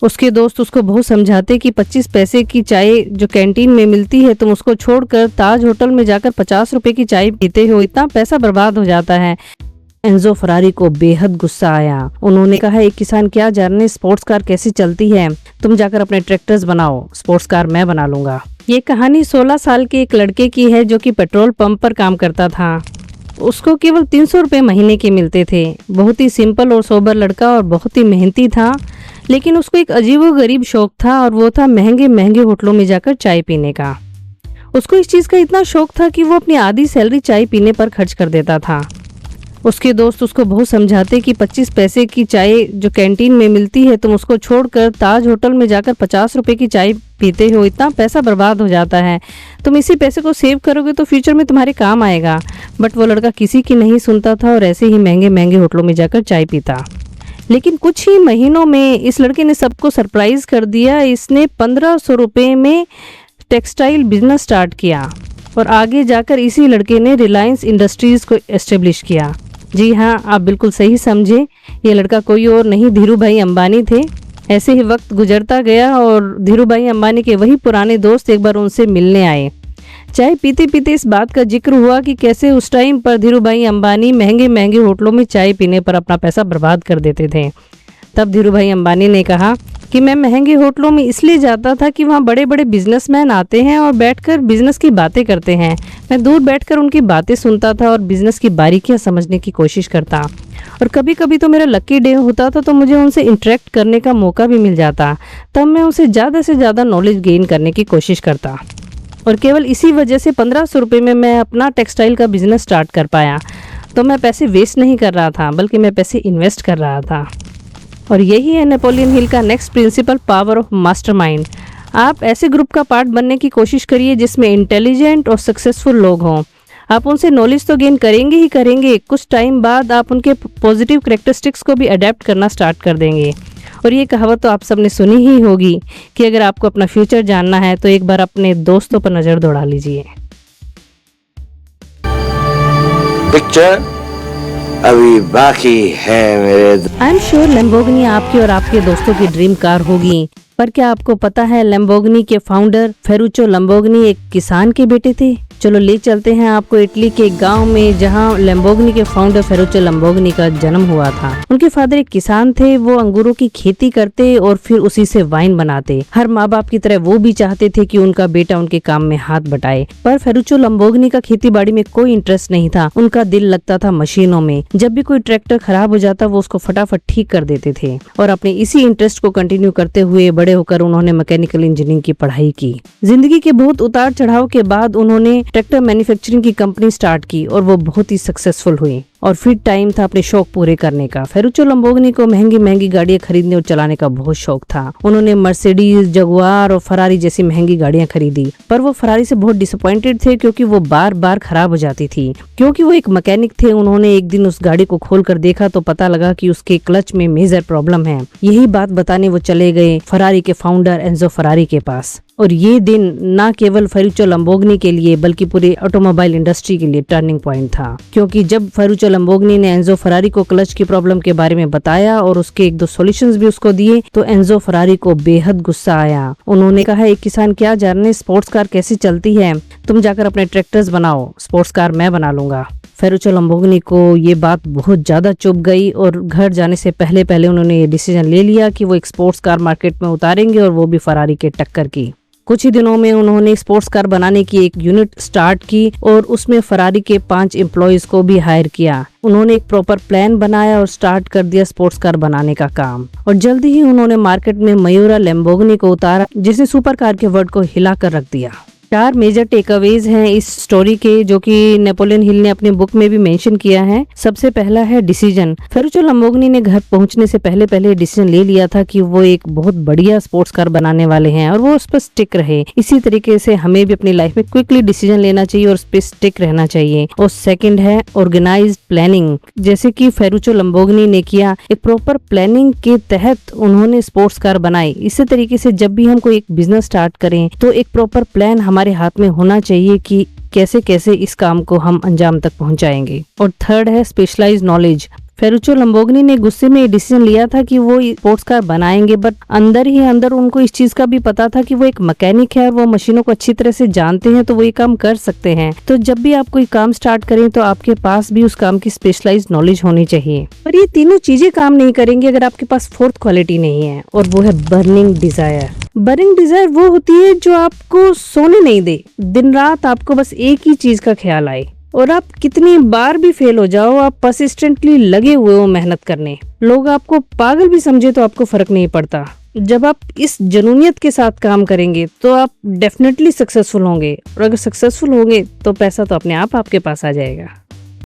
उसके दोस्त उसको बहुत समझाते कि 25 पैसे की चाय जो कैंटीन में मिलती है तुम उसको छोड़कर ताज होटल में जाकर 50 रुपए की चाय पीते हो, इतना पैसा बर्बाद हो जाता है। एंजो फरारी को बेहद गुस्सा आया। उन्होंने कहा, एक किसान क्या जाने स्पोर्ट्स कार कैसी चलती है, तुम जाकर अपने ट्रैक्टर्स बनाओ, स्पोर्ट्स कार मैं बना लूंगा। ये कहानी 16 साल के एक लड़के की है जो कि पेट्रोल पंप पर काम करता था। उसको केवल 300 रुपए महीने के मिलते थे। बहुत ही सिंपल और सोबर लड़का और बहुत ही मेहनती था, लेकिन उसको एक अजीबोगरीब शौक था और वो था महंगे महंगे होटलों में जाकर चाय पीने का। उसको इस चीज का इतना शौक था कि वो अपनी आधी सैलरी चाय पीने पर खर्च कर देता था। उसके दोस्त उसको बहुत समझाते कि 25 पैसे की चाय जो कैंटीन में मिलती है तुम उसको छोड़कर ताज होटल में जाकर 50 रुपए की चाय पीते हो, इतना पैसा बर्बाद हो जाता है, तुम इसी पैसे को सेव करोगे तो फ्यूचर में तुम्हारे काम आएगा। बट वो लड़का किसी की नहीं सुनता था और ऐसे ही महंगे महंगे होटलों में जाकर चाय पीता। लेकिन कुछ ही महीनों में इस लड़के ने सबको सरप्राइज कर दिया। इसने 1500 रुपए में टेक्सटाइल बिजनेस स्टार्ट किया और आगे जाकर इसी लड़के ने रिलायंस इंडस्ट्रीज को एस्टेब्लिश किया। जी हाँ, आप बिल्कुल सही समझे, ये लड़का कोई और नहीं धीरू भाई अंबानी थे। ऐसे ही वक्त गुजरता गया और धीरू भाई अंबानी के वही पुराने दोस्त एक बार उनसे मिलने आए। चाय पीते पीते इस बात का जिक्र हुआ कि कैसे उस टाइम पर धीरू भाई अंबानी महंगे महंगे होटलों में चाय पीने पर अपना पैसा बर्बाद कर देते थे। तब धीरू भाई अंबानी ने कहा कि मैं महंगे होटलों में इसलिए जाता था कि वहाँ बड़े बड़े बिजनेसमैन आते हैं और बैठकर बिजनेस की बातें करते हैं। मैं दूर बैठकर उनकी बातें सुनता था और बिजनेस की बारीकियां समझने की कोशिश करता, और कभी कभी तो मेरा लकी डे होता था तो मुझे उनसे इंटरेक्ट करने का मौका भी मिल जाता। तब मैं उनसे ज़्यादा से ज़्यादा नॉलेज गेन करने की कोशिश करता और केवल इसी वजह से 1500 रुपये में मैं अपना टेक्सटाइल का बिजनेस स्टार्ट कर पाया। तो मैं पैसे वेस्ट नहीं कर रहा था, बल्कि मैं पैसे इन्वेस्ट कर रहा था। और यही है नेपोलियन हिल का next principle, power of mastermind. आप ऐसे ग्रुप का पार्ट बनने की कोशिश करिए जिसमें इंटेलिजेंट और सक्सेसफुल लोग हों। आप उनसे नॉलेज तो गेन करेंगे ही करेंगे, कुछ टाइम बाद आप उनके पॉजिटिव कैरेक्टरिस्टिक्स को भी अडेप्ट करना स्टार्ट कर देंगे। और ये कहावत तो आप सबने सुनी ही होगी कि अगर आपको अपना फ्यूचर जानना है तो एक बार अपने दोस्तों पर नज़र दौड़ा लीजिए। पिक्चर अभी बाकी है मेरे। आई एम श्योर लैम्बोर्गिनी आपकी और आपके दोस्तों की ड्रीम कार होगी, पर क्या आपको पता है लैम्बोर्गिनी के फाउंडर फेरुचो लैम्बोर्गिनी एक किसान के बेटे थे? चलो ले चलते हैं आपको इटली के गांव में, जहां लैम्बोर्गिनी के फाउंडर फेरुचो लैम्बोर्गिनी का जन्म हुआ था। उनके फादर एक किसान थे, वो अंगूरों की खेती करते और फिर उसी से वाइन बनाते। हर माँ बाप की तरह वो भी चाहते थे कि उनका बेटा उनके काम में हाथ बटाए, पर फेरुचो लैम्बोर्गिनी का खेती बाड़ी में कोई इंटरेस्ट नहीं था। उनका दिल लगता था मशीनों में। जब भी कोई ट्रैक्टर खराब हो जाता वो उसको फटाफट ठीक कर देते थे, और अपने इसी इंटरेस्ट को कंटिन्यू करते हुए बड़े होकर उन्होंने मैकेनिकल इंजीनियरिंग की पढ़ाई की। जिंदगी के बहुत उतार चढ़ाव के बाद उन्होंने ट्रैक्टर मैन्युफैक्चरिंग की कंपनी स्टार्ट की और वो बहुत ही सक्सेसफुल हुई। और फिर टाइम था अपने शौक पूरे करने का। फेरुचो लैम्बोर्गिनी को महंगी महंगी गाड़ियां खरीदने और चलाने का बहुत शौक था। उन्होंने मर्सिडीज, जगुआर और फरारी जैसी महंगी गाड़ियां खरीदी, पर वो फरारी से बहुत डिसअपॉइंटेड थे क्योंकि वो बार बार खराब हो जाती थी। क्योंकि वो एक मैकेनिक थे, उन्होंने एक दिन उस गाड़ी को खोलकर देखा तो पता लगा कि उसके क्लच में मेजर प्रॉब्लम है। यही बात बताने वो चले गए फरारी के फाउंडर एंजो फरारी के पास। और ये दिन न केवल फेरुचो लैम्बोर्गिनी के लिए बल्कि पूरे ऑटोमोबाइल इंडस्ट्री के लिए टर्निंग पॉइंट था, क्योंकि जब फेरुचो लैम्बोर्गिनी ने एंजो फरारी को क्लच की प्रॉब्लम के बारे में बताया और उसके एक दो सॉल्यूशंस भी उसको दिए तो एंजो फरारी को बेहद गुस्सा आया। उन्होंने कहा, एक किसान क्या जाने स्पोर्ट्स कार कैसी चलती है, तुम जाकर अपने ट्रैक्टर्स बनाओ, स्पोर्ट्स कार मैं बना लूंगा। फेरुचो लैम्बोर्गिनी को ये बात बहुत ज्यादा चुभ गई और घर जाने से पहले पहले उन्होंने ये डिसीजन ले लिया कि वो एक स्पोर्ट्स कार मार्केट में उतारेंगे, और वो भी फरारी के टक्कर की। कुछ ही दिनों में उन्होंने स्पोर्ट्स कार बनाने की एक यूनिट स्टार्ट की और उसमें फरारी के 5 एम्प्लॉयज को भी हायर किया। उन्होंने एक प्रॉपर प्लान बनाया और स्टार्ट कर दिया स्पोर्ट्स कार बनाने का काम, और जल्दी ही उन्होंने मार्केट में मयूरा लैम्बोर्गिनी को उतारा, जिसने सुपर कार के वर्ड को हिलाकर रख दिया। 4 मेजर टेकअवेज हैं इस स्टोरी के, जो कि नेपोलियन हिल ने अपने बुक में भी मेंशन किया है। सबसे पहला है डिसीजन। फेरुचो लैम्बोर्गिनी ने घर पहुंचने से पहले पहले डिसीजन ले लिया था कि वो एक बहुत बढ़िया स्पोर्ट्स कार बनाने वाले हैं और वो उस पर स्टिक रहे। इसी तरीके से हमें भी अपनी लाइफ में क्विकली डिसीजन लेना चाहिए और उस पर स्टिक रहना चाहिए। और सेकंड है ऑर्गेनाइज्ड प्लानिंग, जैसे कि फेरुचो लैम्बोर्गिनी ने किया। एक प्रॉपर प्लानिंग के तहत उन्होंने स्पोर्ट्स कार बनाई। इसी तरीके से जब भी हम कोई एक बिजनेस स्टार्ट करें तो एक प्रॉपर प्लान हमारे हाथ में होना चाहिए कि कैसे कैसे इस काम को हम अंजाम तक पहुंचाएंगे। और थर्ड है स्पेशलाइज्ड नॉलेज। फेरुचो लंबोर्गिनी ने गुस्से में डिसीजन लिया था कि वो स्पोर्ट्स कार बनाएंगे, बट अंदर ही अंदर उनको इस चीज का भी पता था कि वो एक मैकेनिक है और वो मशीनों को अच्छी तरह से जानते हैं, तो वो ये काम कर सकते हैं। तो जब भी आप कोई काम स्टार्ट करें तो आपके पास भी उस काम की स्पेशलाइज्ड नॉलेज होनी चाहिए। पर ये तीनों चीजें काम नहीं करेंगी अगर आपके पास फोर्थ क्वालिटी नहीं है, और वो है बर्निंग डिजायर। बर्निंग डिजायर वो होती है जो आपको सोने नहीं दे, दिन रात आपको बस एक ही चीज का ख्याल आए, और आप कितनी बार भी फेल हो जाओ, आप परसिस्टेंटली लगे हुए हो मेहनत करने। लोग आपको पागल भी समझे तो आपको फर्क नहीं पड़ता। जब आप इस जुनूनियत के साथ काम करेंगे तो आप डेफिनेटली सक्सेसफुल होंगे, और अगर सक्सेसफुल होंगे तो पैसा तो अपने आप आपके पास आ जाएगा।